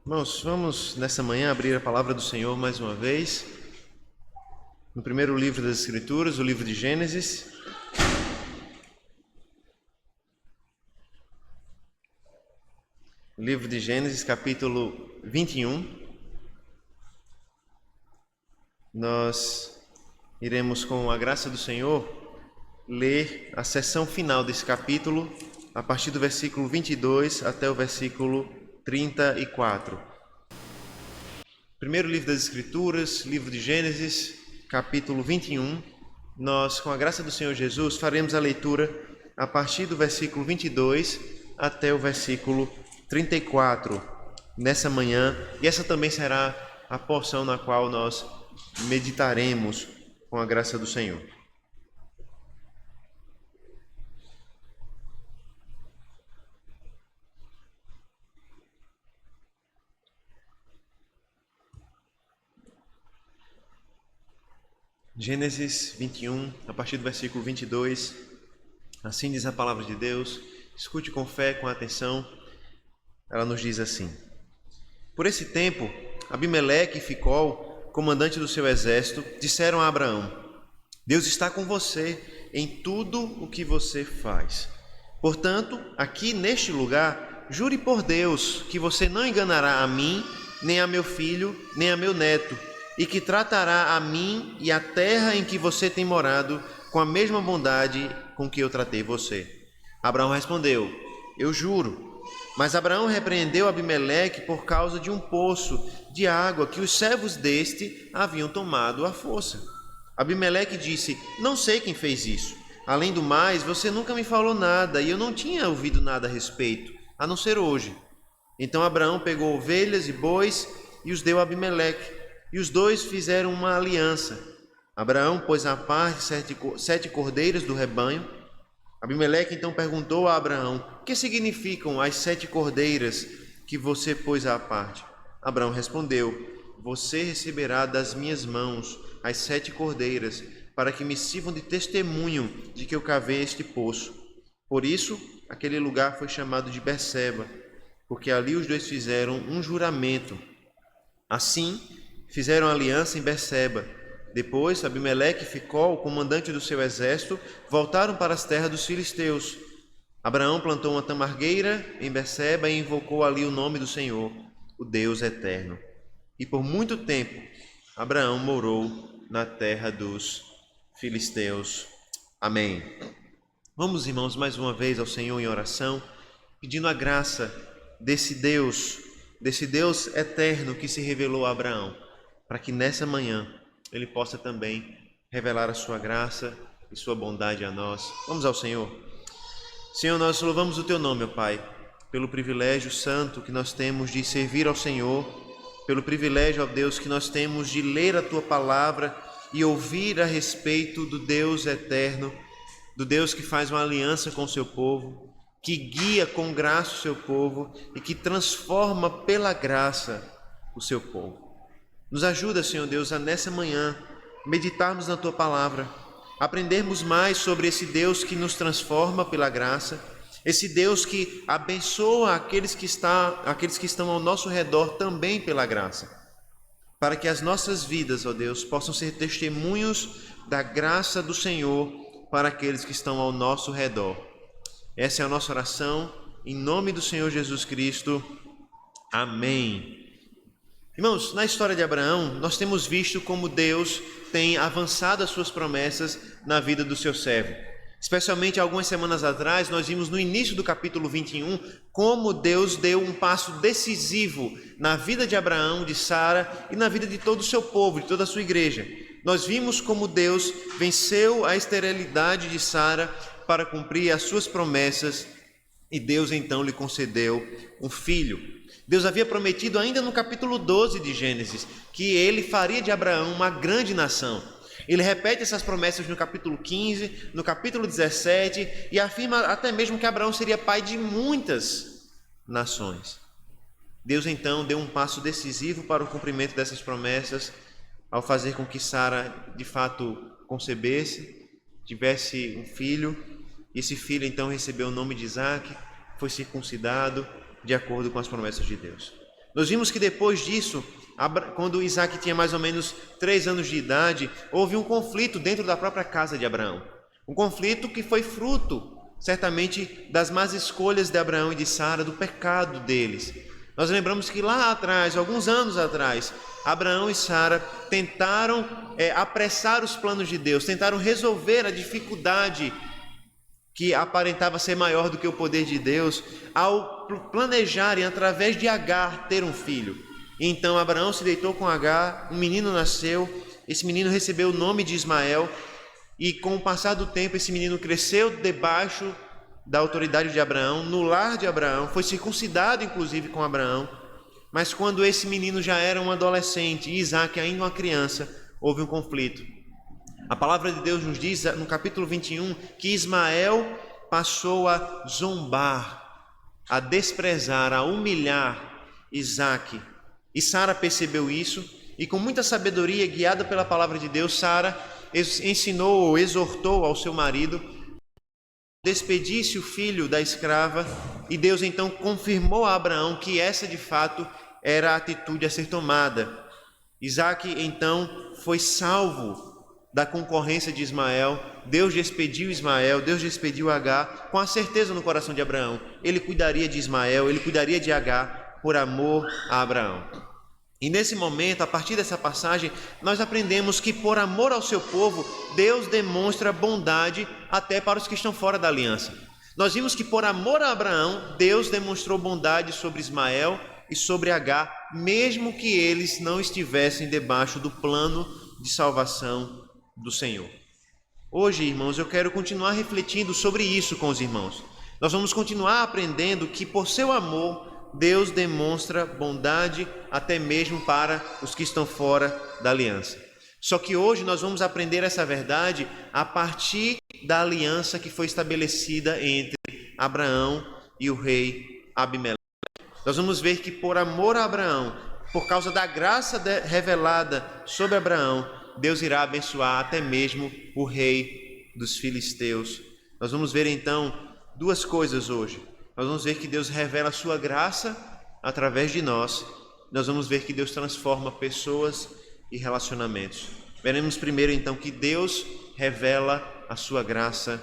Irmãos, vamos nessa manhã abrir a palavra do Senhor mais uma vez, no primeiro livro das Escrituras, o livro de Gênesis. Livro de Gênesis, capítulo 21. Nós iremos, com a graça do Senhor, ler a seção final desse capítulo, a partir do versículo 22 até o versículo 34. Primeiro livro das Escrituras, livro de Gênesis, capítulo 21. Nós, com a graça do Senhor Jesus, faremos a leitura a partir do versículo 22 até o versículo 34 nessa manhã. E essa também será a porção na qual nós meditaremos com a graça do Senhor. Gênesis 21, a partir do versículo 22, assim diz a palavra de Deus. Escute com fé, com atenção. Ela nos diz assim: Por esse tempo, Abimeleque e Ficol, comandante do seu exército, disseram a Abraão: Deus está com você em tudo o que você faz. Portanto, aqui neste lugar, jure por Deus que você não enganará a mim, nem a meu filho, nem a meu neto, e que tratará a mim e a terra em que você tem morado com a mesma bondade com que eu tratei você. Abraão respondeu: Eu juro. Mas Abraão repreendeu Abimeleque por causa de um poço de água que os servos deste haviam tomado à força. Abimeleque disse: Não sei quem fez isso. Além do mais, você nunca me falou nada e eu não tinha ouvido nada a respeito, a não ser hoje. Então Abraão pegou ovelhas e bois e os deu a Abimeleque. E os dois fizeram uma aliança. Abraão pôs à parte 7 cordeiras do rebanho. Abimeleque então perguntou a Abraão: O que significam as 7 cordeiras que você pôs à parte? Abraão respondeu: Você receberá das minhas mãos as 7 cordeiras, para que me sirvam de testemunho de que eu cavei este poço. Por isso, aquele lugar foi chamado de Berseba, porque ali os dois fizeram um juramento. Assim, fizeram aliança em Berseba. Depois, Abimeleque e Ficol, o comandante do seu exército, voltaram para as terras dos filisteus. Abraão plantou uma tamargueira em Berseba e invocou ali o nome do Senhor, o Deus eterno. E por muito tempo, Abraão morou na terra dos filisteus. Amém. Vamos, irmãos, mais uma vez ao Senhor em oração, pedindo a graça desse Deus eterno que se revelou a Abraão, para que nessa manhã Ele possa também revelar a sua graça e sua bondade a nós. Vamos ao Senhor. Senhor, nós louvamos o Teu nome, ó Pai, pelo privilégio santo que nós temos de servir ao Senhor, pelo privilégio, ó Deus, que nós temos de ler a Tua palavra e ouvir a respeito do Deus eterno, do Deus que faz uma aliança com o seu povo, que guia com graça o seu povo e que transforma pela graça o seu povo. Nos ajuda, Senhor Deus, a nessa manhã meditarmos na Tua palavra, aprendermos mais sobre esse Deus que nos transforma pela graça, esse Deus que abençoa aqueles que estão ao nosso redor também pela graça, para que as nossas vidas, ó Deus, possam ser testemunhos da graça do Senhor para aqueles que estão ao nosso redor. Essa é a nossa oração, em nome do Senhor Jesus Cristo. Amém. Irmãos, na história de Abraão, nós temos visto como Deus tem avançado as suas promessas na vida do seu servo. Especialmente algumas semanas atrás, nós vimos no início do capítulo 21, como Deus deu um passo decisivo na vida de Abraão, de Sara e na vida de todo o seu povo, de toda a sua igreja. Nós vimos como Deus venceu a esterilidade de Sara para cumprir as suas promessas e Deus então lhe concedeu um filho. Deus havia prometido ainda no capítulo 12 de Gênesis que ele faria de Abraão uma grande nação. Ele repete essas promessas no capítulo 15, no capítulo 17 e afirma até mesmo que Abraão seria pai de muitas nações. Deus então deu um passo decisivo para o cumprimento dessas promessas ao fazer com que Sara de fato concebesse, tivesse um filho. Esse filho então recebeu o nome de Isaque, foi circuncidado de acordo com as promessas de Deus. Nós vimos que depois disso, quando Isaac tinha mais ou menos 3 anos de idade, houve um conflito dentro da própria casa de Abraão. Um conflito que foi fruto, certamente, das más escolhas de Abraão e de Sara, do pecado deles. Nós lembramos que lá atrás, alguns anos atrás, Abraão e Sara tentaram apressar os planos de Deus, tentaram resolver a dificuldade que aparentava ser maior do que o poder de Deus, ao planejarem, através de Agar, ter um filho. Então Abraão se deitou com Agar, um menino nasceu, esse menino recebeu o nome de Ismael, e com o passar do tempo esse menino cresceu debaixo da autoridade de Abraão, no lar de Abraão, foi circuncidado inclusive com Abraão. Mas quando esse menino já era um adolescente e Isaac ainda uma criança, houve um conflito. A palavra de Deus nos diz no capítulo 21 que Ismael passou a zombar, a desprezar, a humilhar Isaac. E Sara percebeu isso e, com muita sabedoria, guiada pela palavra de Deus, Sara ensinou ou exortou ao seu marido despedisse o filho da escrava, e Deus então confirmou a Abraão que essa de fato era a atitude a ser tomada. Isaac então foi salvo da concorrência de Ismael. Deus despediu Ismael, Deus despediu Agar, com a certeza no coração de Abraão, ele cuidaria de Ismael, ele cuidaria de Agar por amor a Abraão. E nesse momento, a partir dessa passagem, nós aprendemos que por amor ao seu povo, Deus demonstra bondade até para os que estão fora da aliança. Nós vimos que por amor a Abraão, Deus demonstrou bondade sobre Ismael e sobre Agar, mesmo que eles não estivessem debaixo do plano de salvação do Senhor. Hoje, irmãos, eu quero continuar refletindo sobre isso com os irmãos. Nós vamos continuar aprendendo que por seu amor, Deus demonstra bondade até mesmo para os que estão fora da aliança. Só que hoje nós vamos aprender essa verdade a partir da aliança que foi estabelecida entre Abraão e o rei Abimeleque. Nós vamos ver que por amor a Abraão, por causa da graça revelada sobre Abraão, Deus irá abençoar até mesmo o rei dos filisteus. Nós vamos ver então 2 coisas hoje. Nós vamos ver que Deus revela a sua graça através de nós. Nós vamos ver que Deus transforma pessoas e relacionamentos. Veremos primeiro então que Deus revela a sua graça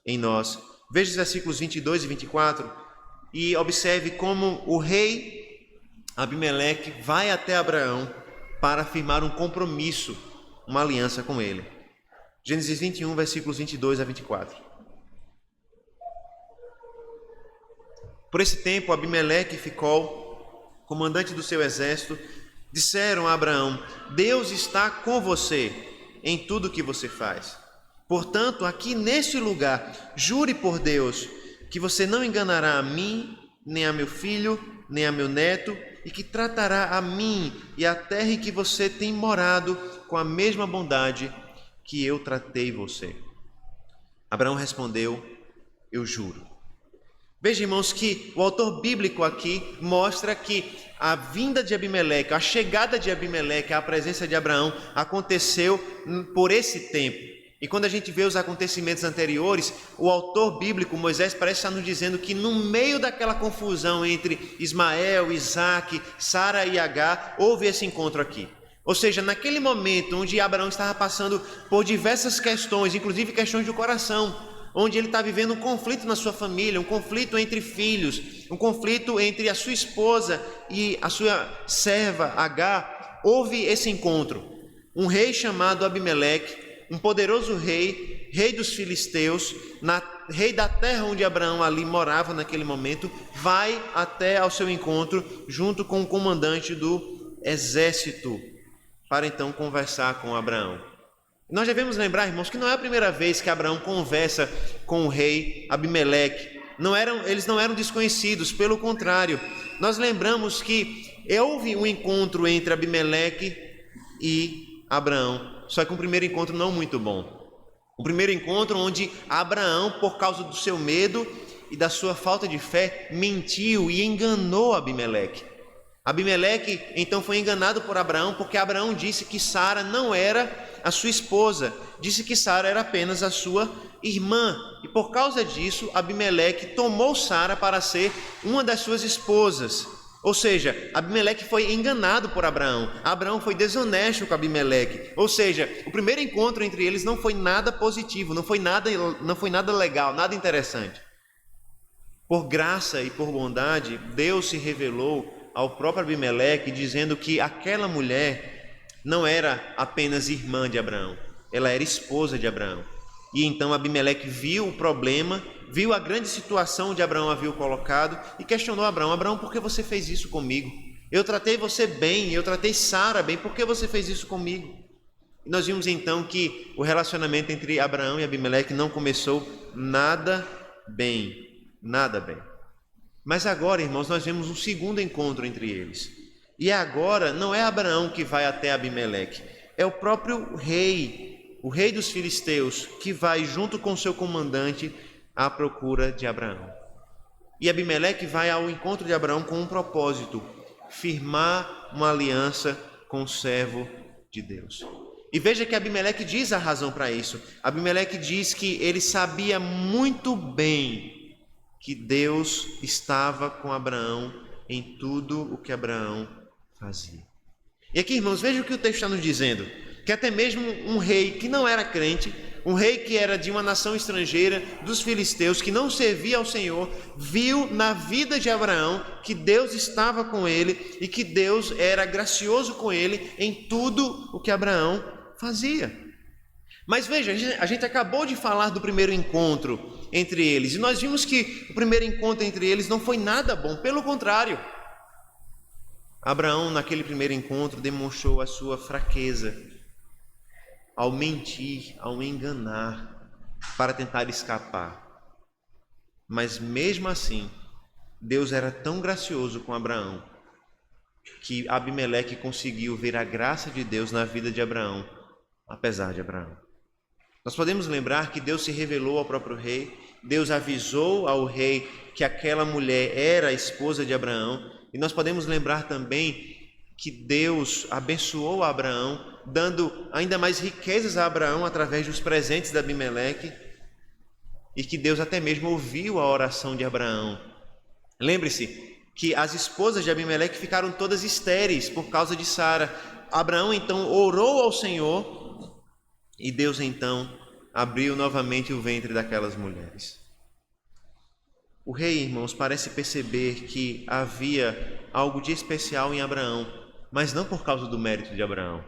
em nós. Veja os versículos 22 e 24 e observe como o rei Abimeleque vai até Abraão para firmar um compromisso, uma aliança com ele. Gênesis 21, versículos 22 a 24. Por esse tempo, Abimeleque e Ficol, comandante do seu exército, disseram a Abraão: Deus está com você em tudo que você faz. Portanto, aqui neste lugar, jure por Deus que você não enganará a mim, nem a meu filho, nem a meu neto, e que tratará a mim e a terra em que você tem morado com a mesma bondade que eu tratei você. Abraão respondeu: eu juro. Veja, irmãos, que o autor bíblico aqui mostra que a vinda de Abimeleque, a chegada de Abimeleque à presença de Abraão aconteceu por esse tempo. E quando a gente vê os acontecimentos anteriores, o autor bíblico, Moisés, parece estar nos dizendo que no meio daquela confusão entre Ismael, Isaac, Sara e Agar, houve esse encontro aqui. Ou seja, naquele momento onde Abraão estava passando por diversas questões, inclusive questões do coração, onde ele está vivendo um conflito na sua família, um conflito entre filhos, um conflito entre a sua esposa e a sua serva Agar, houve esse encontro. Um rei chamado Abimeleque, um poderoso rei, rei dos filisteus, rei da terra onde Abraão ali morava naquele momento, vai até ao seu encontro junto com o comandante do exército, para então conversar com Abraão. Nós devemos lembrar, irmãos, que não é a primeira vez que Abraão conversa com o rei Abimeleque. Eles não eram desconhecidos, pelo contrário. Nós lembramos que houve um encontro entre Abimeleque e Abraão, só que um primeiro encontro não muito bom. Um primeiro encontro onde Abraão, por causa do seu medo e da sua falta de fé, mentiu e enganou Abimeleque. Abimeleque então foi enganado por Abraão, porque Abraão disse que Sara não era a sua esposa, disse que Sara era apenas a sua irmã, e por causa disso Abimeleque tomou Sara para ser uma das suas esposas. Ou seja, Abimeleque foi enganado por Abraão. Abraão foi desonesto com Abimeleque. Ou seja, o primeiro encontro entre eles não foi nada positivo, não foi nada legal, nada interessante. Por graça e por bondade, Deus se revelou ao próprio Abimeleque, dizendo que aquela mulher não era apenas irmã de Abraão, ela era esposa de Abraão. E então Abimeleque viu o problema, viu a grande situação onde Abraão havia o colocado e questionou Abraão: Abraão, por que você fez isso comigo? Eu tratei você bem, eu tratei Sara bem, por que você fez isso comigo? E nós vimos então que o relacionamento entre Abraão e Abimeleque não começou nada bem. Nada bem. Mas agora, irmãos, nós vemos um segundo encontro entre eles. E agora não é Abraão que vai até Abimeleque, é o próprio rei, o rei dos filisteus, que vai junto com seu comandante à procura de Abraão. E Abimeleque vai ao encontro de Abraão com um propósito: firmar uma aliança com o servo de Deus. E veja que Abimeleque diz a razão para isso. Abimeleque diz que ele sabia muito bem que Deus estava com Abraão em tudo o que Abraão fazia. E aqui, irmãos, veja o que o texto está nos dizendo, que até mesmo um rei que não era crente, um rei que era de uma nação estrangeira, dos filisteus, que não servia ao Senhor, viu na vida de Abraão que Deus estava com ele e que Deus era gracioso com ele em tudo o que Abraão fazia. Mas veja, a gente acabou de falar do primeiro encontro entre eles, e nós vimos que o primeiro encontro entre eles não foi nada bom, pelo contrário. Abraão, naquele primeiro encontro, demonstrou a sua fraqueza ao mentir, ao enganar, para tentar escapar. Mas mesmo assim, Deus era tão gracioso com Abraão, que Abimeleque conseguiu ver a graça de Deus na vida de Abraão, apesar de Abraão. Nós podemos lembrar que Deus se revelou ao próprio rei, Deus avisou ao rei que aquela mulher era a esposa de Abraão, e nós podemos lembrar também que Deus abençoou Abraão, dando ainda mais riquezas a Abraão através dos presentes de Abimeleque, e que Deus até mesmo ouviu a oração de Abraão. Lembre-se que as esposas de Abimeleque ficaram todas estéreis por causa de Sara. Abraão então orou ao Senhor, e Deus então abriu novamente o ventre daquelas mulheres. O rei, irmãos, parece perceber que havia algo de especial em Abraão, mas não por causa do mérito de Abraão.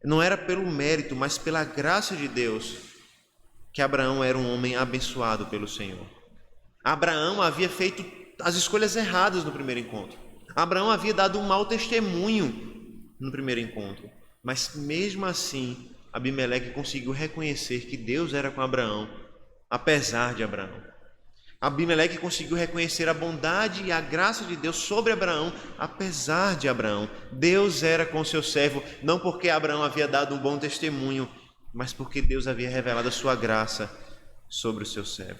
Não era pelo mérito, mas pela graça de Deus, que Abraão era um homem abençoado pelo Senhor. Abraão havia feito as escolhas erradas no primeiro encontro. Abraão havia dado um mau testemunho no primeiro encontro, mas mesmo assim, Abimeleque conseguiu reconhecer que Deus era com Abraão, apesar de Abraão. Abimeleque conseguiu reconhecer a bondade e a graça de Deus sobre Abraão, apesar de Abraão. Deus era com seu servo, não porque Abraão havia dado um bom testemunho, mas porque Deus havia revelado a sua graça sobre o seu servo.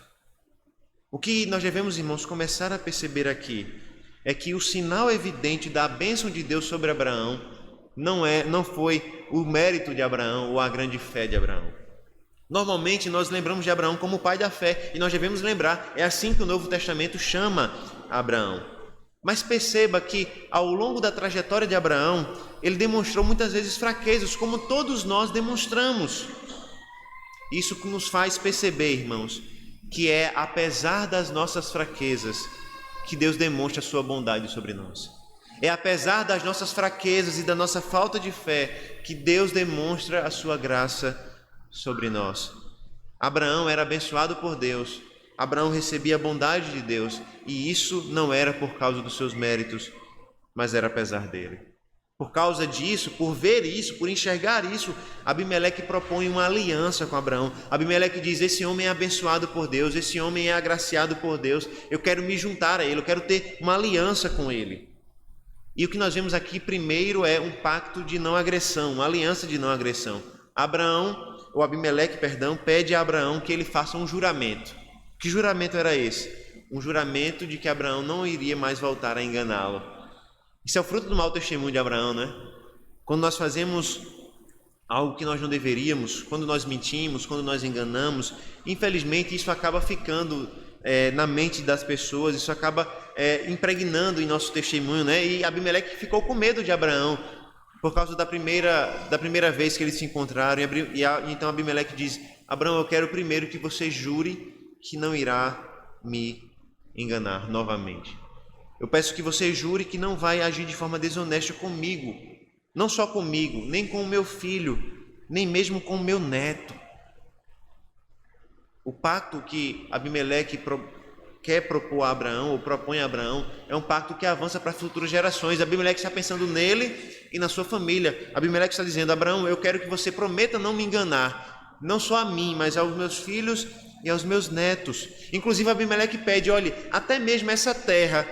O que nós devemos, irmãos, começar a perceber aqui é que o sinal evidente da bênção de Deus sobre Abraão não foi o mérito de Abraão ou a grande fé de Abraão. Normalmente nós lembramos de Abraão como o pai da fé, e nós devemos lembrar, é assim que o Novo Testamento chama Abraão. Mas perceba que ao longo da trajetória de Abraão, ele demonstrou muitas vezes fraquezas, como todos nós demonstramos. Isso que nos faz perceber, irmãos, que é apesar das nossas fraquezas que Deus demonstra a sua bondade sobre nós. É apesar das nossas fraquezas e da nossa falta de fé que Deus demonstra a sua graça sobre nós. Abraão era abençoado por Deus. Abraão recebia a bondade de Deus, e isso não era por causa dos seus méritos, mas era apesar dele. Por causa disso, por ver isso, por enxergar isso, Abimeleque propõe uma aliança com Abraão. Abimeleque diz: esse homem é abençoado por Deus, esse homem é agraciado por Deus, eu quero me juntar a ele, eu quero ter uma aliança com ele. E o que nós vemos aqui primeiro é um pacto de não agressão, uma aliança de não agressão. Abimeleque, pede a Abraão que ele faça um juramento. Que juramento era esse? Um juramento de que Abraão não iria mais voltar a enganá-lo. Isso é o fruto do mau testemunho de Abraão, né? Quando nós fazemos algo que nós não deveríamos, quando nós mentimos, quando nós enganamos, infelizmente isso acaba ficando na mente das pessoas, isso acaba impregnando em nosso testemunho, né? E Abimeleque ficou com medo de Abraão por causa da primeira vez que eles se encontraram. Então Abimeleque diz: Abraão, eu quero primeiro que você jure que não irá me enganar novamente. Eu peço que você jure que não vai agir de forma desonesta comigo, não só comigo, nem com o meu filho, nem mesmo com o meu neto. O pacto que Abimeleque quer propor a Abraão, ou propõe a Abraão, é um pacto que avança para futuras gerações. Abimeleque está pensando nele e na sua família. Abimeleque está dizendo: Abraão, eu quero que você prometa não me enganar, não só a mim, mas aos meus filhos e aos meus netos. Inclusive Abimeleque pede: olhe, até mesmo essa terra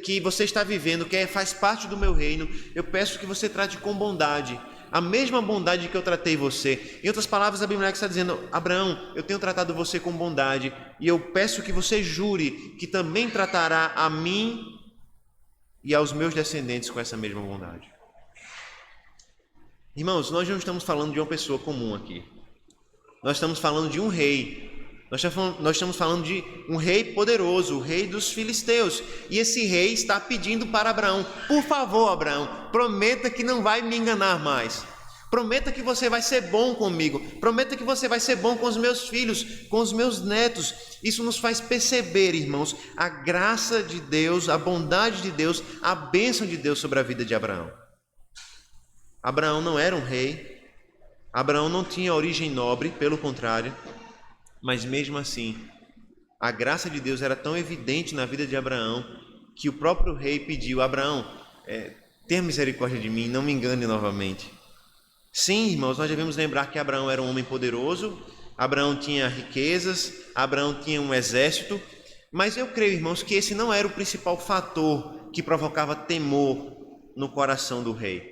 que você está vivendo, que faz parte do meu reino, eu peço que você trate com bondade, a mesma bondade que eu tratei você. Em outras palavras, Abimeleque está dizendo: Abraão, eu tenho tratado você com bondade, e eu peço que você jure que também tratará a mim e aos meus descendentes com essa mesma bondade. Irmãos, nós não estamos falando de uma pessoa comum aqui. Nós estamos falando de um rei. Nós estamos falando de um rei poderoso, o rei dos filisteus. E esse rei está pedindo para Abraão: por favor, Abraão, prometa que não vai me enganar mais. Prometa que você vai ser bom comigo. Prometa que você vai ser bom com os meus filhos, com os meus netos. Isso nos faz perceber, irmãos, a graça de Deus, a bondade de Deus, a bênção de Deus sobre a vida de Abraão. Abraão não era um rei. Abraão não tinha origem nobre, pelo contrário. Mas mesmo assim, a graça de Deus era tão evidente na vida de Abraão que o próprio rei pediu: Abraão, tenha misericórdia de mim, não me engane novamente. Sim, irmãos, nós devemos lembrar que Abraão era um homem poderoso, Abraão tinha riquezas, Abraão tinha um exército, mas eu creio, irmãos, que esse não era o principal fator que provocava temor no coração do rei.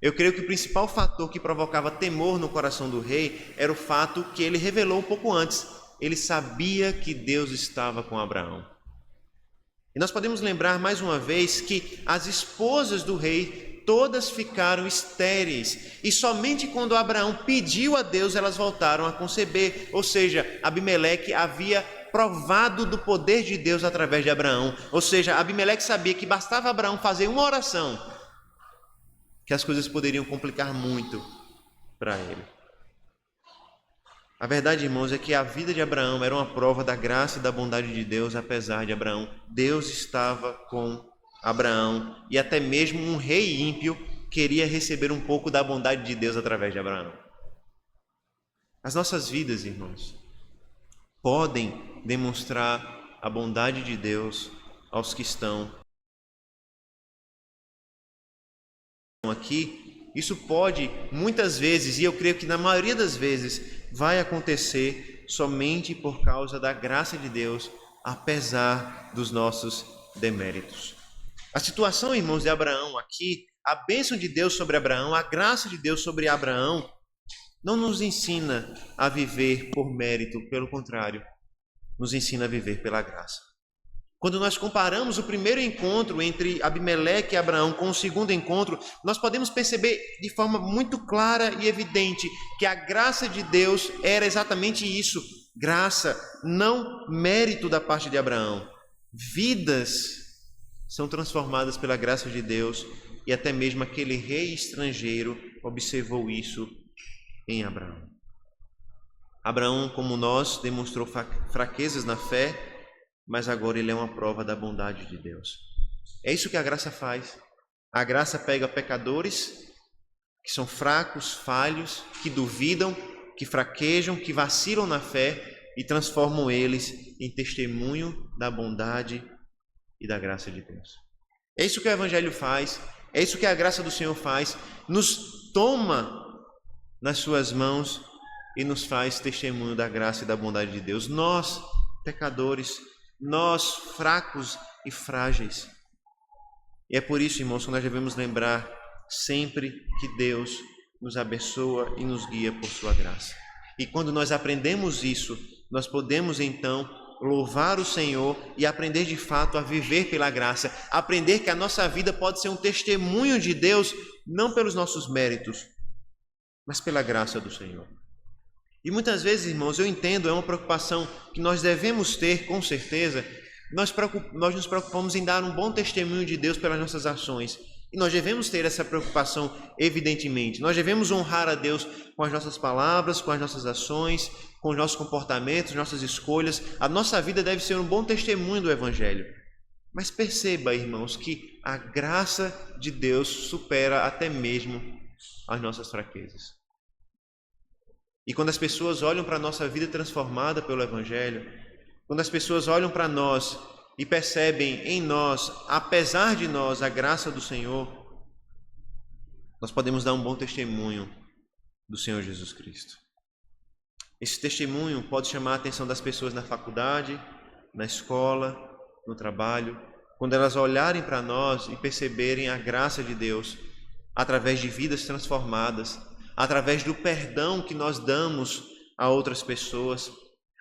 Eu creio que o principal fator que provocava temor no coração do rei era o fato que ele revelou um pouco antes. Ele sabia que Deus estava com Abraão. E nós podemos lembrar mais uma vez que as esposas do rei todas ficaram estéreis. E somente quando Abraão pediu a Deus, elas voltaram a conceber. Ou seja, Abimeleque havia provado do poder de Deus através de Abraão. Ou seja, Abimeleque sabia que bastava Abraão fazer uma oração, que as coisas poderiam complicar muito para ele. A verdade, irmãos, é que a vida de Abraão era uma prova da graça e da bondade de Deus, apesar de Abraão. Deus estava com Abraão, e até mesmo um rei ímpio queria receber um pouco da bondade de Deus através de Abraão. As nossas vidas, irmãos, podem demonstrar a bondade de Deus aos que estão aqui. Isso pode, muitas vezes, e eu creio que na maioria das vezes, vai acontecer somente por causa da graça de Deus, apesar dos nossos deméritos. A situação, irmãos, de Abraão aqui, a bênção de Deus sobre Abraão, a graça de Deus sobre Abraão, não nos ensina a viver por mérito, pelo contrário, nos ensina a viver pela graça. Quando nós comparamos o primeiro encontro entre Abimeleque e Abraão com o segundo encontro, nós podemos perceber de forma muito clara e evidente que a graça de Deus era exatamente isso: graça, não mérito da parte de Abraão. Vidas são transformadas pela graça de Deus, e até mesmo aquele rei estrangeiro observou isso em Abraão. Abraão, como nós, demonstrou fraquezas na fé, mas agora ele é uma prova da bondade de Deus. É isso que a graça faz. A graça pega pecadores que são fracos, falhos, que duvidam, que fraquejam, que vacilam na fé e transformam eles em testemunho da bondade e da graça de Deus. É isso que o Evangelho faz, é isso que a graça do Senhor faz, nos toma nas suas mãos e nos faz testemunho da graça e da bondade de Deus. Nós, pecadores, nós, fracos e frágeis. E é por isso, irmãos, que nós devemos lembrar sempre que Deus nos abençoa e nos guia por sua graça. E quando nós aprendemos isso, nós podemos então louvar o Senhor e aprender de fato a viver pela graça, aprender que a nossa vida pode ser um testemunho de Deus, não pelos nossos méritos, mas pela graça do Senhor. E muitas vezes, irmãos, eu entendo, é uma preocupação que nós devemos ter, com certeza. Nós nos preocupamos em dar um bom testemunho de Deus pelas nossas ações. E nós devemos ter essa preocupação, evidentemente. Nós devemos honrar a Deus com as nossas palavras, com as nossas ações, com os nossos comportamentos, nossas escolhas. A nossa vida deve ser um bom testemunho do Evangelho. Mas perceba, irmãos, que a graça de Deus supera até mesmo as nossas fraquezas. E quando as pessoas olham para a nossa vida transformada pelo Evangelho, quando as pessoas olham para nós e percebem em nós, apesar de nós, a graça do Senhor, nós podemos dar um bom testemunho do Senhor Jesus Cristo. Esse testemunho pode chamar a atenção das pessoas na faculdade, na escola, no trabalho, quando elas olharem para nós e perceberem a graça de Deus através de vidas transformadas, através do perdão que nós damos a outras pessoas,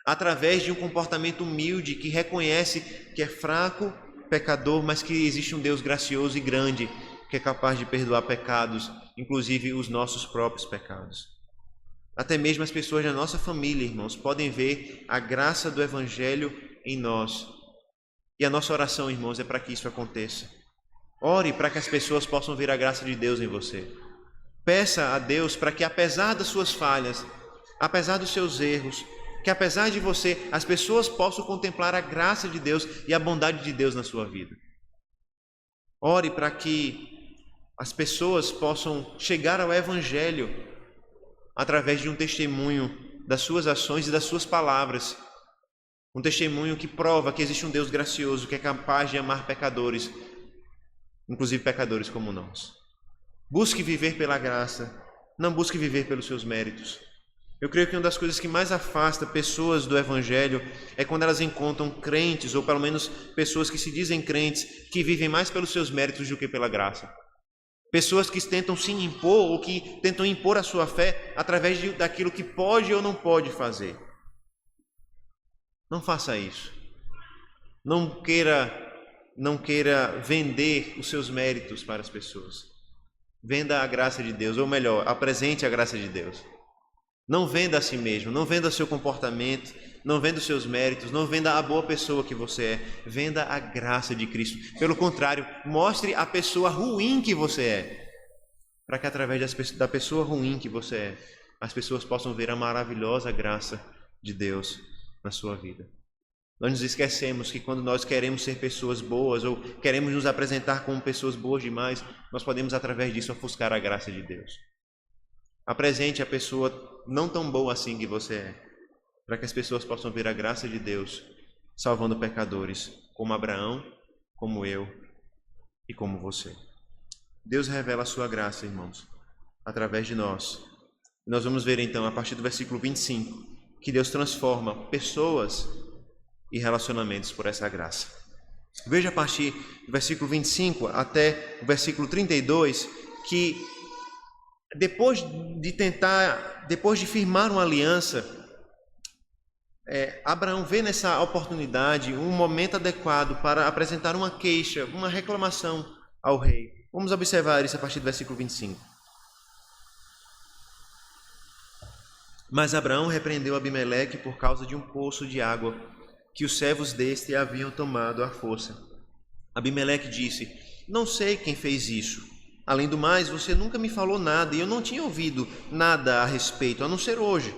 através de um comportamento humilde que reconhece que é fraco, pecador, mas que existe um Deus gracioso e grande que é capaz de perdoar pecados, inclusive os nossos próprios pecados. Até mesmo as pessoas da nossa família, irmãos, podem ver a graça do Evangelho em nós. E a nossa oração, irmãos, é para que isso aconteça. Ore para que as pessoas possam ver a graça de Deus em você. Peça a Deus para que, apesar das suas falhas, apesar dos seus erros, que apesar de você, as pessoas possam contemplar a graça de Deus e a bondade de Deus na sua vida. Ore para que as pessoas possam chegar ao Evangelho através de um testemunho das suas ações e das suas palavras. Um testemunho que prova que existe um Deus gracioso, que é capaz de amar pecadores, inclusive pecadores como nós. Busque viver pela graça, não busque viver pelos seus méritos. Eu creio que uma das coisas que mais afasta pessoas do Evangelho é quando elas encontram crentes, ou pelo menos pessoas que se dizem crentes, que vivem mais pelos seus méritos do que pela graça. Pessoas que tentam se impor ou que tentam impor a sua fé através daquilo que pode ou não pode fazer. Não faça isso. Não queira vender os seus méritos para as pessoas. Venda a graça de Deus, ou melhor, apresente a graça de Deus. Não venda a si mesmo, não venda o seu comportamento, não venda os seus méritos, não venda a boa pessoa que você é. Venda a graça de Cristo. Pelo contrário, mostre a pessoa ruim que você é, para que através da pessoa ruim que você é, as pessoas possam ver a maravilhosa graça de Deus na sua vida. Nós nos esquecemos que quando nós queremos ser pessoas boas ou queremos nos apresentar como pessoas boas demais, nós podemos através disso ofuscar a graça de Deus. Apresente a pessoa não tão boa assim que você é, para que as pessoas possam ver a graça de Deus salvando pecadores, como Abraão, como eu e como você. Deus revela a sua graça, irmãos, através de nós. Nós vamos ver então, a partir do versículo 25, que Deus transforma pessoas e relacionamentos por essa graça. Veja a partir do versículo 25 até o versículo 32, que depois de firmar uma aliança, Abraão vê nessa oportunidade um momento adequado para apresentar uma queixa, uma reclamação ao rei. Vamos observar isso a partir do versículo 25. Mas Abraão repreendeu Abimeleque por causa de um poço de água que os servos deste haviam tomado à força. Abimeleque disse: não sei quem fez isso. Além do mais, você nunca me falou nada e eu não tinha ouvido nada a respeito, a não ser hoje.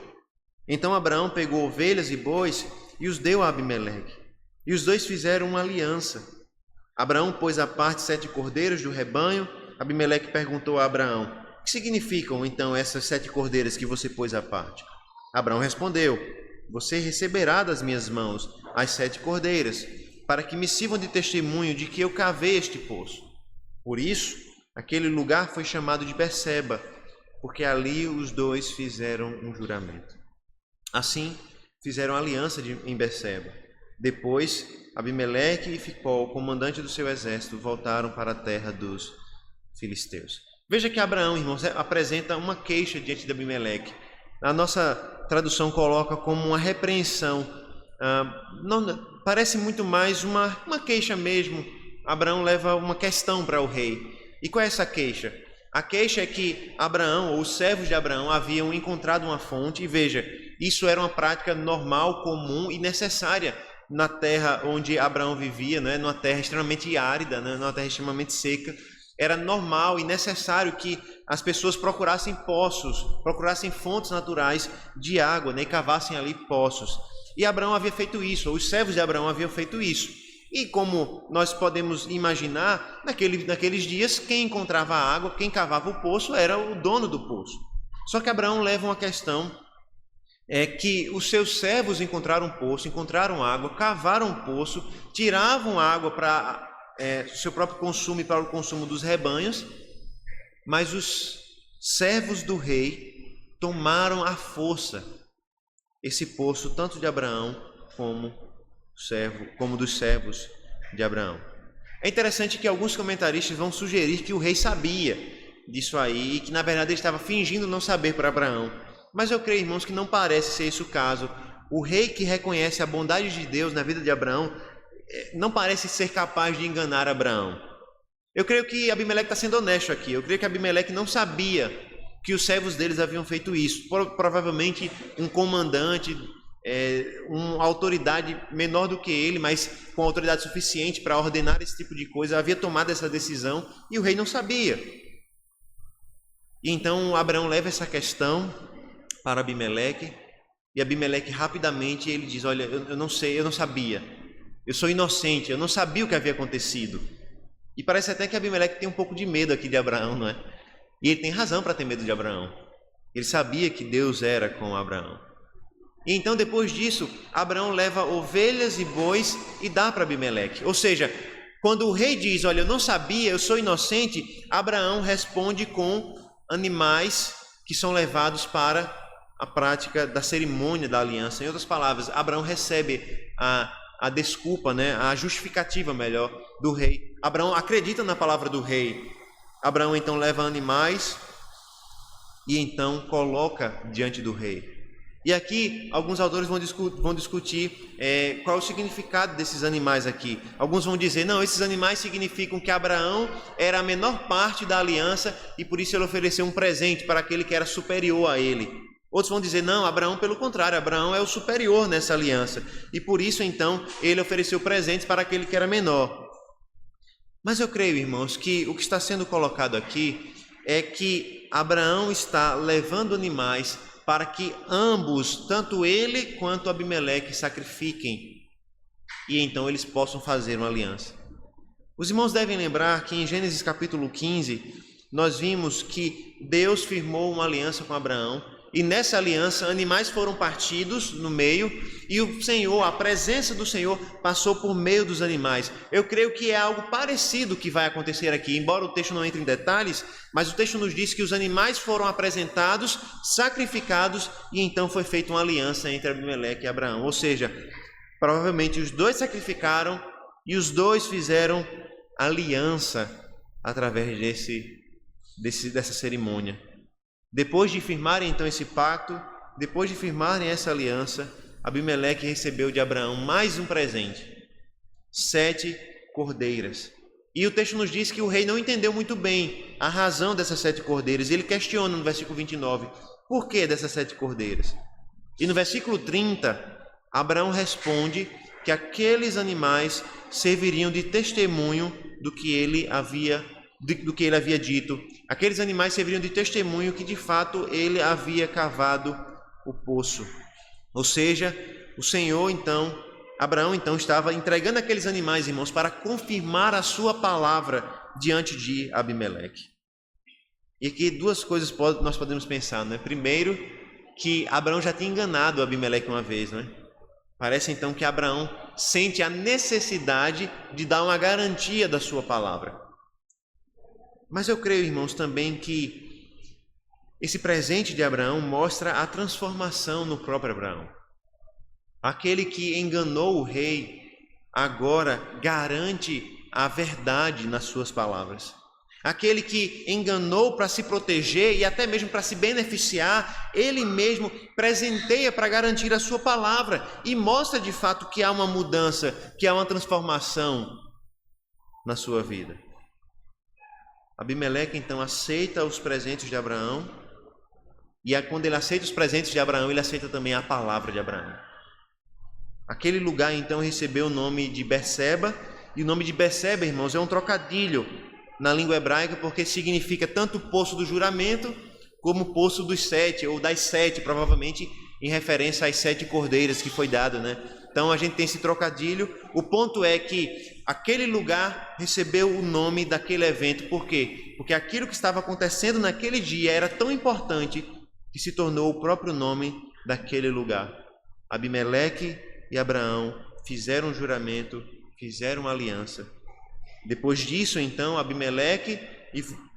Então Abraão pegou ovelhas e bois e os deu a Abimeleque. E os dois fizeram uma aliança. Abraão pôs à parte 7 cordeiros do rebanho. Abimeleque perguntou a Abraão: o que significam então essas 7 cordeiras que você pôs à parte? Abraão respondeu: você receberá das minhas mãos as 7 cordeiras, para que me sirvam de testemunho de que eu cavei este poço. Por isso, aquele lugar foi chamado de Berseba, porque ali os dois fizeram um juramento. Assim, fizeram aliança em Berseba. Depois, Abimeleque e Ficol, comandante do seu exército, voltaram para a terra dos filisteus. Veja que Abraão, irmãos, apresenta uma queixa diante de Abimeleque. A nossa tradução coloca como uma repreensão. Não, parece muito mais uma queixa mesmo. Abraão leva uma questão para o rei. E qual é essa queixa? A queixa é que Abraão, ou os servos de Abraão, haviam encontrado uma fonte. E veja, Isso era uma prática normal, comum e necessária na terra onde Abraão vivia, né? Numa terra extremamente árida, né? Numa terra extremamente seca. Era normal e necessário que as pessoas procurassem poços, procurassem fontes naturais de água, né? E cavassem ali poços. E Abraão havia feito isso, os servos de Abraão haviam feito isso. E como nós podemos imaginar, naqueles dias, quem encontrava a água, quem cavava o poço, era o dono do poço. Só que Abraão leva uma questão, que os seus servos encontraram um poço, encontraram água, cavaram um poço, tiravam água para seu próprio consumo e para o consumo dos rebanhos, mas os servos do rei tomaram à força esse poço, tanto de Abraão como dos servos de Abraão. É interessante que alguns comentaristas vão sugerir que o rei sabia disso aí e que na verdade ele estava fingindo não saber para Abraão. Mas eu creio, irmãos, que não parece ser esse o caso. O rei que reconhece a bondade de Deus na vida de Abraão não parece ser capaz de enganar Abraão. Eu creio que Abimeleque está sendo honesto aqui. Eu creio que Abimeleque não sabia que os servos deles haviam feito isso. Provavelmente um comandante, uma autoridade menor do que ele, mas com autoridade suficiente para ordenar esse tipo de coisa, havia tomado essa decisão e o rei não sabia. E então Abraão leva essa questão para Abimeleque, e Abimeleque rapidamente ele diz: olha, eu não sei, eu não sabia, eu sou inocente, eu não sabia o que havia acontecido. E parece até que Abimeleque tem um pouco de medo aqui de Abraão, não é? E ele tem razão para ter medo de Abraão. Ele sabia que Deus era com Abraão. E então depois disso, Abraão leva ovelhas e bois e dá para Abimeleque. Ou seja, quando o rei diz: olha, eu não sabia, eu sou inocente, Abraão responde com animais que são levados para a prática da cerimônia da aliança. Em outras palavras, Abraão recebe a desculpa, né? A justificativa, melhor, do rei. Abraão acredita na palavra do rei. Abraão então leva animais e então coloca diante do rei. E aqui alguns autores vão discutir qual é o significado desses animais aqui. Alguns vão dizer: não, esses animais significam que Abraão era a menor parte da aliança e por isso ele ofereceu um presente para aquele que era superior a ele. Outros vão dizer: não, Abraão pelo contrário, Abraão é o superior nessa aliança e por isso então ele ofereceu presentes para aquele que era menor. Mas eu creio, irmãos, que o que está sendo colocado aqui é que Abraão está levando animais para que ambos, tanto ele quanto Abimeleque, sacrifiquem e então eles possam fazer uma aliança. Os irmãos devem lembrar que em Gênesis capítulo 15, nós vimos que Deus firmou uma aliança com Abraão e nessa aliança animais foram partidos no meio e o Senhor, a presença do Senhor passou por meio dos animais. Eu creio que é algo parecido que vai acontecer aqui, embora o texto não entre em detalhes, mas o texto nos diz que os animais foram apresentados, sacrificados e então foi feita uma aliança entre Abimeleque e Abraão. Ou seja, provavelmente os dois sacrificaram e os dois fizeram aliança através dessa cerimônia. Depois de firmarem então esse pacto, depois de firmarem essa aliança, Abimeleque recebeu de Abraão mais um presente: 7 cordeiras. E o texto nos diz que o rei não entendeu muito bem a razão dessas 7 cordeiras. Ele questiona no versículo 29, por que dessas 7 cordeiras? E no versículo 30, Abraão responde que aqueles animais serviriam de testemunho do que ele havia dito. Aqueles animais serviriam de testemunho que de fato ele havia cavado o poço. Ou seja, Abraão então estava entregando aqueles animais, irmãos, para confirmar a sua palavra diante de Abimeleque. E aqui 2 coisas nós podemos pensar, não é? Primeiro, que Abraão já tinha enganado Abimeleque uma vez, não é? Parece então que Abraão sente a necessidade de dar uma garantia da sua palavra. Mas eu creio, irmãos, também que esse presente de Abraão mostra a transformação no próprio Abraão. Aquele que enganou o rei agora garante a verdade nas suas palavras. Aquele que enganou para se proteger e até mesmo para se beneficiar, ele mesmo presenteia para garantir a sua palavra e mostra de fato que há uma mudança, que há uma transformação na sua vida. Abimeleque então aceita os presentes de Abraão E quando ele aceita os presentes de Abraão, ele aceita também a palavra de Abraão. Aquele lugar, então, recebeu o nome de Berseba. E o nome de Berseba, irmãos, é um trocadilho na língua hebraica, porque significa tanto poço do juramento, como poço dos 7, ou das 7, provavelmente em referência às 7 cordeiras que foi dado, né? Então a gente tem esse trocadilho. O ponto é que aquele lugar recebeu o nome daquele evento. Por quê? Porque aquilo que estava acontecendo naquele dia era tão importante que se tornou o próprio nome daquele lugar. Abimeleque e Abraão fizeram um juramento, fizeram uma aliança. Depois disso, então, Abimeleque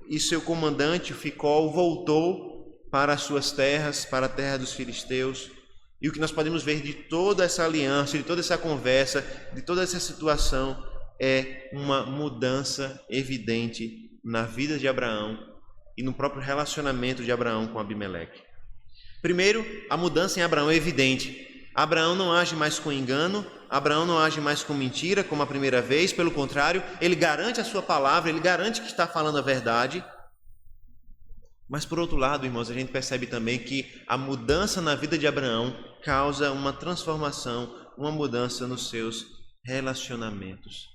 e seu comandante, Ficol, voltou para as suas terras, para a terra dos filisteus. E o que nós podemos ver de toda essa aliança, de toda essa conversa, de toda essa situação, é uma mudança evidente na vida de Abraão e no próprio relacionamento de Abraão com Abimeleque. Primeiro, a mudança em Abraão é evidente. Abraão não age mais com engano, Abraão não age mais com mentira, como a primeira vez. Pelo contrário, ele garante a sua palavra, ele garante que está falando a verdade. Mas, por outro lado, irmãos, a gente percebe também que a mudança na vida de Abraão causa uma transformação, uma mudança nos seus relacionamentos.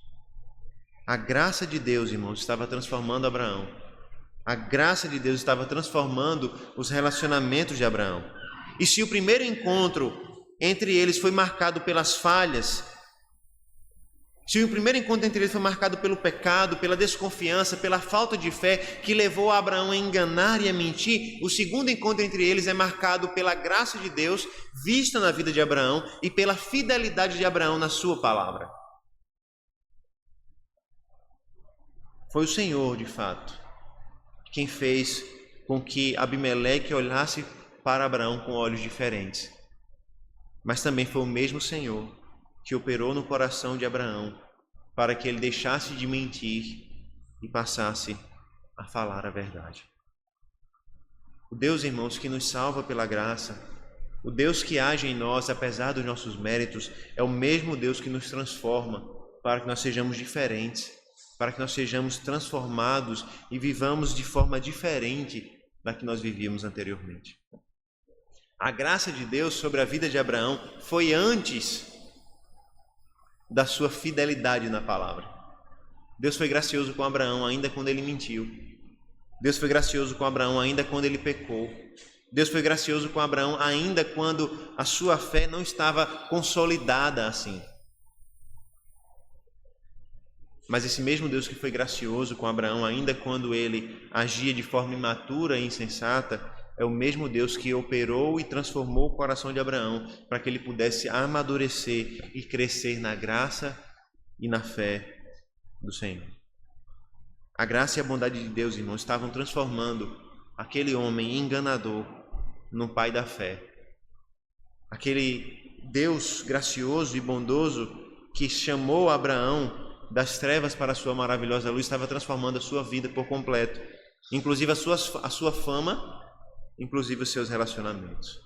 A graça de Deus, irmãos, estava transformando Abraão. A graça de Deus estava transformando os relacionamentos de Abraão. E se o primeiro encontro entre eles foi marcado pelas falhas, se o primeiro encontro entre eles foi marcado pelo pecado, pela desconfiança, pela falta de fé que levou Abraão a enganar e a mentir, o segundo encontro entre eles é marcado pela graça de Deus vista na vida de Abraão e pela fidelidade de Abraão na sua palavra. Foi o Senhor, de fato, quem fez com que Abimeleque olhasse para Abraão com olhos diferentes. Mas também foi o mesmo Senhor que operou no coração de Abraão para que ele deixasse de mentir e passasse a falar a verdade. O Deus, irmãos, que nos salva pela graça, o Deus que age em nós apesar dos nossos méritos, é o mesmo Deus que nos transforma para que nós sejamos diferentes, para que nós sejamos transformados e vivamos de forma diferente da que nós vivíamos anteriormente. A graça de Deus sobre a vida de Abraão foi antes da sua fidelidade na palavra. Deus foi gracioso com Abraão ainda quando ele mentiu. Deus foi gracioso com Abraão ainda quando ele pecou. Deus foi gracioso com Abraão ainda quando a sua fé não estava consolidada assim. Mas esse mesmo Deus que foi gracioso com Abraão ainda quando ele agia de forma imatura e insensata, é o mesmo Deus que operou e transformou o coração de Abraão para que ele pudesse amadurecer e crescer na graça e na fé do Senhor. A graça e a bondade de Deus, irmãos, estavam transformando aquele homem enganador num pai da fé. Aquele Deus gracioso e bondoso que chamou Abraão das trevas para a sua maravilhosa luz estava transformando a sua vida por completo, inclusive a sua fama, inclusive os seus relacionamentos.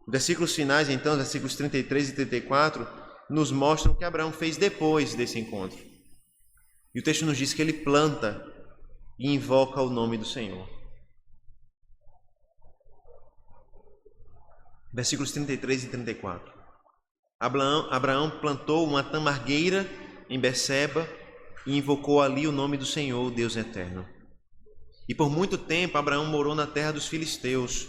Versículos finais, então, versículos 33 e 34, nos mostram o que Abraão fez depois desse encontro. E o texto nos diz que ele planta e invoca o nome do Senhor. Versículos 33 e 34. Abraão plantou uma tamargueira em Berseba e invocou ali o nome do Senhor, o Deus eterno. E por muito tempo Abraão morou na terra dos filisteus.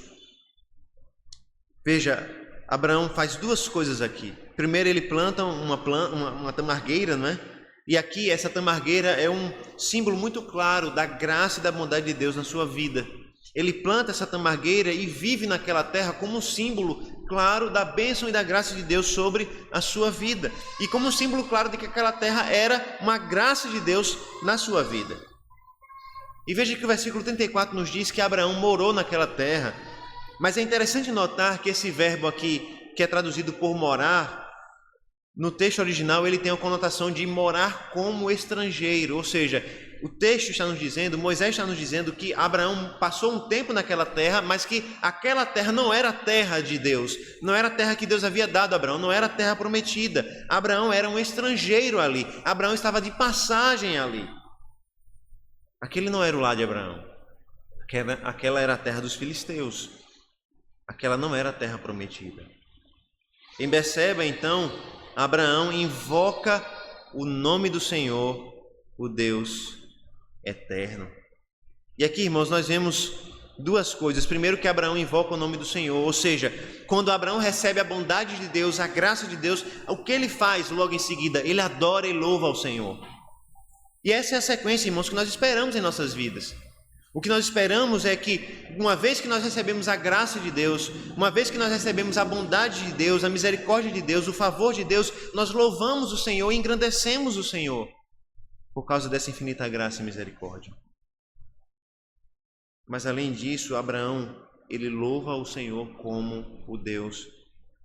Veja, Abraão faz duas coisas aqui. Primeiro, ele planta uma tamargueira, não é? E aqui essa tamargueira é um símbolo muito claro da graça e da bondade de Deus na sua vida. Ele planta essa tamargueira e vive naquela terra como um símbolo claro da bênção e da graça de Deus sobre a sua vida. E como um símbolo claro de que aquela terra era uma graça de Deus na sua vida. E veja que o versículo 34 nos diz que Abraão morou naquela terra. Mas é interessante notar que esse verbo aqui, que é traduzido por morar, no texto original ele tem a conotação de morar como estrangeiro. Ou seja, o texto está nos dizendo, Moisés está nos dizendo que Abraão passou um tempo naquela terra, mas que aquela terra não era a terra de Deus. Não era a terra que Deus havia dado a Abraão, não era a terra prometida. Abraão era um estrangeiro ali. Abraão estava de passagem ali. Aquele não era o lar de Abraão. Aquela era a terra dos filisteus. Aquela não era a terra prometida. Em Berseba, então, Abraão invoca o nome do Senhor, o Deus eterno. E aqui, irmãos, nós vemos duas coisas. Primeiro, que Abraão invoca o nome do Senhor, ou seja, quando Abraão recebe a bondade de Deus, a graça de Deus, o que ele faz logo em seguida? Ele adora e louva ao Senhor. E essa é a sequência, irmãos, que nós esperamos em nossas vidas. O que nós esperamos é que, uma vez que nós recebemos a graça de Deus, uma vez que nós recebemos a bondade de Deus, a misericórdia de Deus, o favor de Deus, nós louvamos o Senhor e engrandecemos o Senhor por causa dessa infinita graça e misericórdia. Mas além disso, Abraão, ele louva o Senhor como o Deus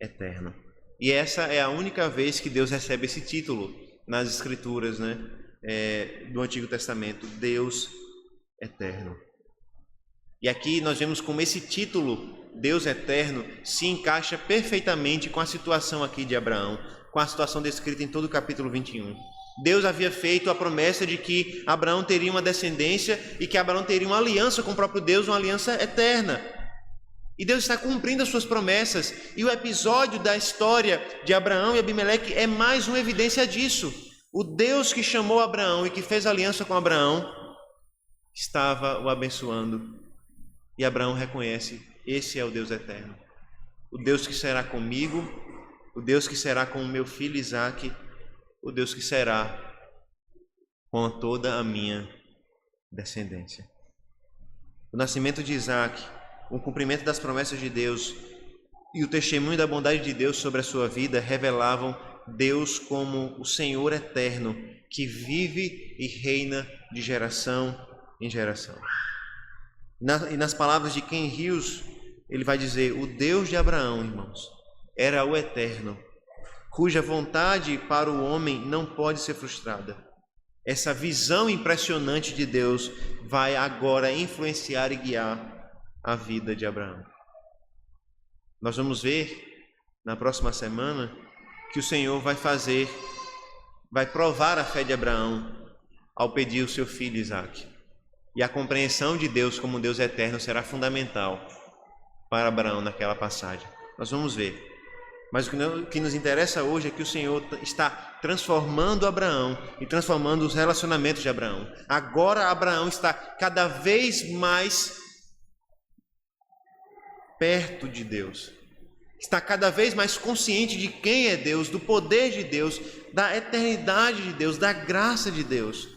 eterno. E essa é a única vez que Deus recebe esse título nas Escrituras, do Antigo Testamento, Deus eterno. E aqui nós vemos como esse título, Deus eterno, se encaixa perfeitamente com a situação aqui de Abraão, com a situação descrita em todo o capítulo 21. Deus havia feito a promessa de que Abraão teria uma descendência e que Abraão teria uma aliança com o próprio Deus, uma aliança eterna. E Deus está cumprindo as suas promessas. E o episódio da história de Abraão e Abimeleque é mais uma evidência disso. O Deus que chamou Abraão e que fez aliança com Abraão estava o abençoando. E Abraão reconhece: esse é o Deus eterno. O Deus que será comigo, o Deus que será com o meu filho Isaque, o Deus que será com toda a minha descendência. O nascimento de Isaque, o cumprimento das promessas de Deus e o testemunho da bondade de Deus sobre a sua vida revelavam Deus como o Senhor eterno, que vive e reina de geração em geração. E nas palavras de Ken Hughes, ele vai dizer: o Deus de Abraão, irmãos, era o eterno, cuja vontade para o homem não pode ser frustrada. Essa visão impressionante de Deus vai agora influenciar e guiar a vida de Abraão. Nós vamos ver na próxima semana que o Senhor vai provar a fé de Abraão ao pedir o seu filho Isaque. E a compreensão de Deus como Deus eterno será fundamental para Abraão naquela passagem. Nós vamos ver. Mas o que nos interessa hoje é que o Senhor está transformando Abraão e transformando os relacionamentos de Abraão. Agora Abraão está cada vez mais perto de Deus. Está cada vez mais consciente de quem é Deus, do poder de Deus, da eternidade de Deus, da graça de Deus.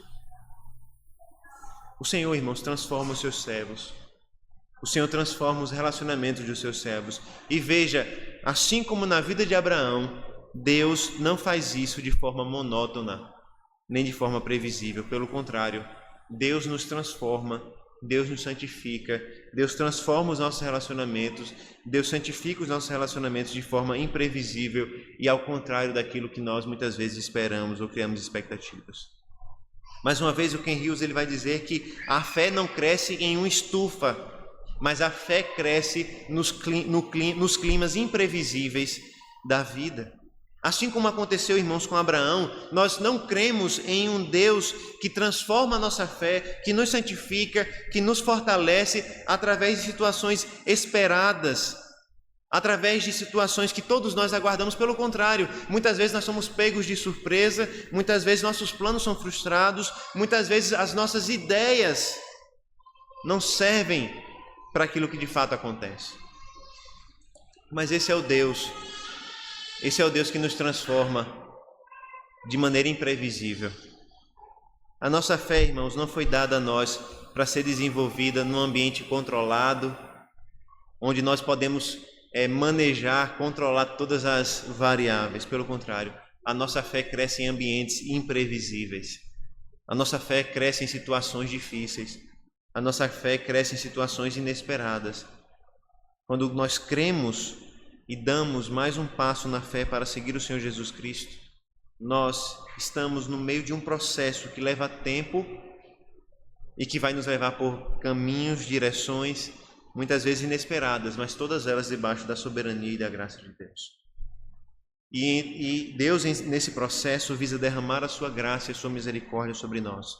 O Senhor, irmãos, transforma os seus servos. O Senhor transforma os relacionamentos dos seus servos. E veja, assim como na vida de Abraão, Deus não faz isso de forma monótona, nem de forma previsível. Pelo contrário, Deus nos transforma, Deus nos santifica, Deus transforma os nossos relacionamentos, Deus santifica os nossos relacionamentos de forma imprevisível e ao contrário daquilo que nós muitas vezes esperamos ou criamos expectativas. Mais uma vez, o Ken Hughes ele vai dizer que a fé não cresce em uma estufa, mas a fé cresce nos climas imprevisíveis da vida. Assim como aconteceu, irmãos, com Abraão, nós não cremos em um Deus que transforma a nossa fé, que nos santifica, que nos fortalece através de situações esperadas, através de situações que todos nós aguardamos. Pelo contrário, muitas vezes nós somos pegos de surpresa, muitas vezes nossos planos são frustrados, muitas vezes as nossas ideias não servem para aquilo que de fato acontece. Mas esse é o Deus que nos transforma de maneira imprevisível. A nossa fé, irmãos, não foi dada a nós para ser desenvolvida num ambiente controlado, onde nós podemos manejar, controlar todas as variáveis. Pelo contrário, a nossa fé cresce em ambientes imprevisíveis. A nossa fé cresce em situações difíceis. A nossa fé cresce em situações inesperadas. Quando nós cremos e damos mais um passo na fé para seguir o Senhor Jesus Cristo, nós estamos no meio de um processo que leva tempo e que vai nos levar por caminhos, direções, muitas vezes inesperadas, mas todas elas debaixo da soberania e da graça de Deus. E Deus, nesse processo, visa derramar a sua graça e a sua misericórdia sobre nós.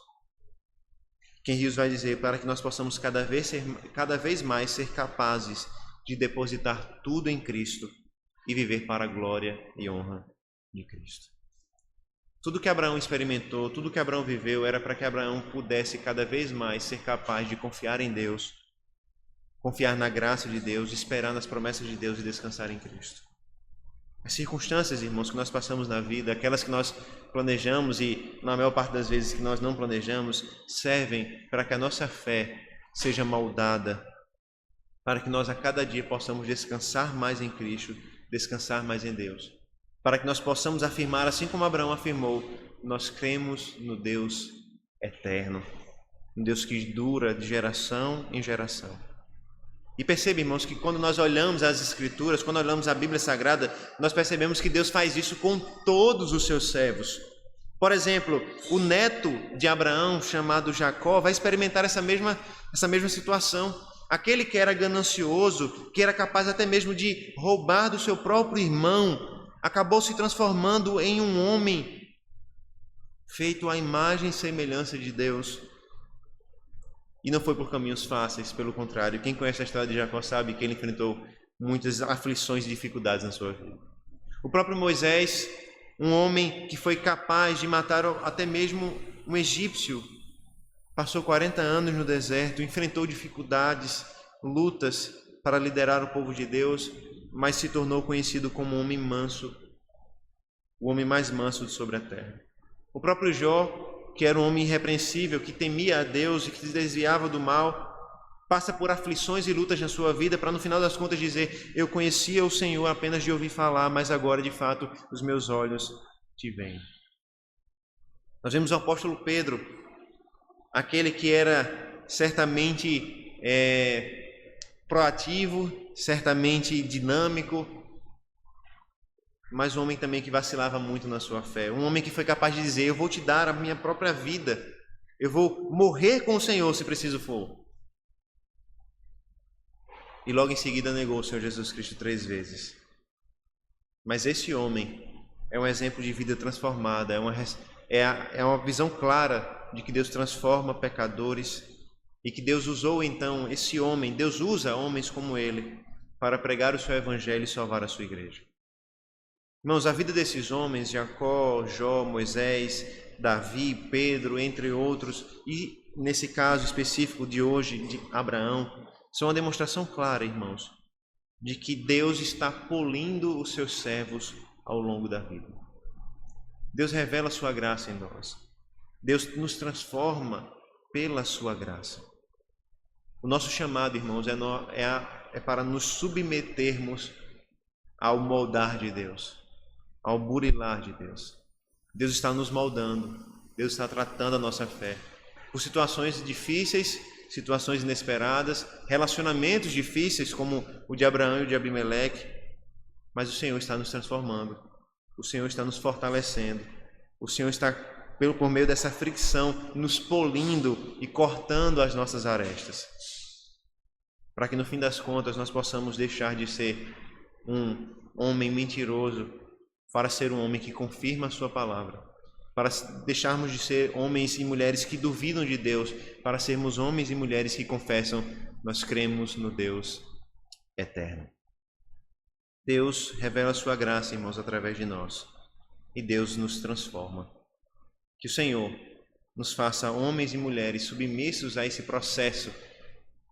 Ken Hughes vai dizer: para que nós possamos cada vez mais ser capazes de depositar tudo em Cristo e viver para a glória e honra de Cristo. Tudo que Abraão experimentou, tudo que Abraão viveu, era para que Abraão pudesse cada vez mais ser capaz de confiar em Deus, confiar na graça de Deus, esperar nas promessas de Deus e descansar em Cristo. As circunstâncias, irmãos, que nós passamos na vida, aquelas que nós planejamos e, na maior parte das vezes, que nós não planejamos, servem para que a nossa fé seja moldada, para que nós a cada dia possamos descansar mais em Cristo, descansar mais em Deus. Para que nós possamos afirmar, assim como Abraão afirmou, nós cremos no Deus eterno, um Deus que dura de geração em geração. E perceba, irmãos, que quando nós olhamos as Escrituras, quando olhamos a Bíblia Sagrada, nós percebemos que Deus faz isso com todos os seus servos. Por exemplo, o neto de Abraão, chamado Jacó, vai experimentar essa mesma situação. Aquele que era ganancioso, que era capaz até mesmo de roubar do seu próprio irmão, acabou se transformando em um homem feito à imagem e semelhança de Deus. E não foi por caminhos fáceis, pelo contrário. Quem conhece a história de Jacó sabe que ele enfrentou muitas aflições e dificuldades na sua vida. O próprio Moisés, um homem que foi capaz de matar até mesmo um egípcio, passou 40 anos no deserto, enfrentou dificuldades, lutas para liderar o povo de Deus, mas se tornou conhecido como um homem manso, o homem mais manso sobre a terra. O próprio Jó, que era um homem irrepreensível, que temia a Deus e que se desviava do mal, passa por aflições e lutas na sua vida para no final das contas dizer: eu conhecia o Senhor apenas de ouvir falar, mas agora de fato os meus olhos te veem. Nós vemos o apóstolo Pedro, aquele que era certamente proativo, certamente dinâmico, mas um homem também que vacilava muito na sua fé. Um homem que foi capaz de dizer: eu vou te dar a minha própria vida, eu vou morrer com o Senhor se preciso for. E logo em seguida negou o Senhor Jesus Cristo 3 vezes. Mas esse homem é um exemplo de vida transformada, é uma visão clara de que Deus transforma pecadores e que Deus usou então esse homem, Deus usa homens como ele para pregar o seu evangelho e salvar a sua igreja. Irmãos, a vida desses homens, Jacó, Jó, Moisés, Davi, Pedro, entre outros, e nesse caso específico de hoje, de Abraão, são uma demonstração clara, irmãos, de que Deus está polindo os seus servos ao longo da vida. Deus revela a sua graça em nós. Deus nos transforma pela sua graça. O nosso chamado, irmãos, é para nos submetermos ao moldar de Deus, ao burilar de Deus. Deus está nos moldando, Deus está tratando a nossa fé. Por situações difíceis, situações inesperadas, relacionamentos difíceis como o de Abraão e o de Abimeleque, mas o Senhor está nos transformando, o Senhor está nos fortalecendo, o Senhor está, por meio dessa fricção, nos polindo e cortando as nossas arestas, para que no fim das contas nós possamos deixar de ser um homem mentiroso para ser um homem que confirma a sua palavra, para deixarmos de ser homens e mulheres que duvidam de Deus, para sermos homens e mulheres que confessam: nós cremos no Deus eterno. Deus revela a sua graça, irmãos, através de nós, e Deus nos transforma. Que o Senhor nos faça homens e mulheres submissos a esse processo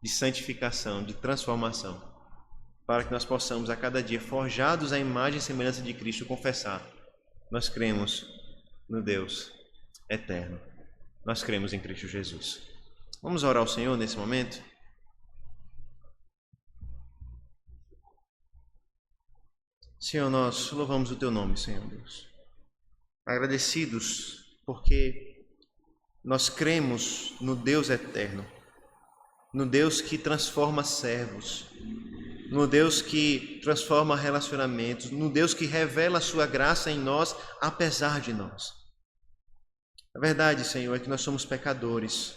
de santificação, de transformação, para que nós possamos a cada dia, forjados à imagem e semelhança de Cristo, confessar: nós cremos no Deus eterno, nós cremos em Cristo Jesus. Vamos orar ao Senhor nesse momento? Senhor, nós louvamos o Teu nome, Senhor Deus, agradecidos porque nós cremos no Deus eterno, no Deus que transforma servos, no Deus que transforma relacionamentos, no Deus que revela a sua graça em nós, apesar de nós. A verdade, Senhor, é que nós somos pecadores,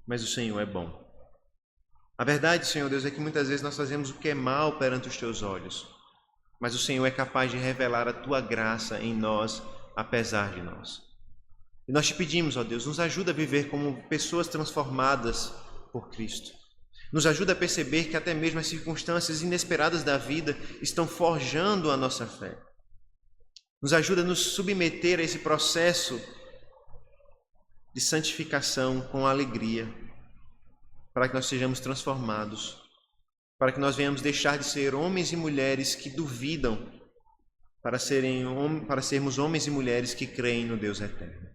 mas o Senhor é bom. A verdade, Senhor Deus, é que muitas vezes nós fazemos o que é mal perante os Teus olhos, mas o Senhor é capaz de revelar a Tua graça em nós, apesar de nós. E nós te pedimos, ó Deus, nos ajuda a viver como pessoas transformadas por Cristo. Nos ajuda a perceber que até mesmo as circunstâncias inesperadas da vida estão forjando a nossa fé. Nos ajuda a nos submeter a esse processo de santificação com alegria, para que nós sejamos transformados, para que nós venhamos deixar de ser homens e mulheres que duvidam, para sermos homens e mulheres que creem no Deus eterno.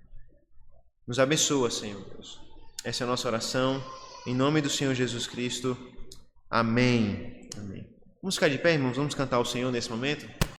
Nos abençoa, Senhor Deus. Essa é a nossa oração, em nome do Senhor Jesus Cristo. Amém. Amém. Vamos ficar de pé, irmãos? Vamos cantar ao Senhor nesse momento?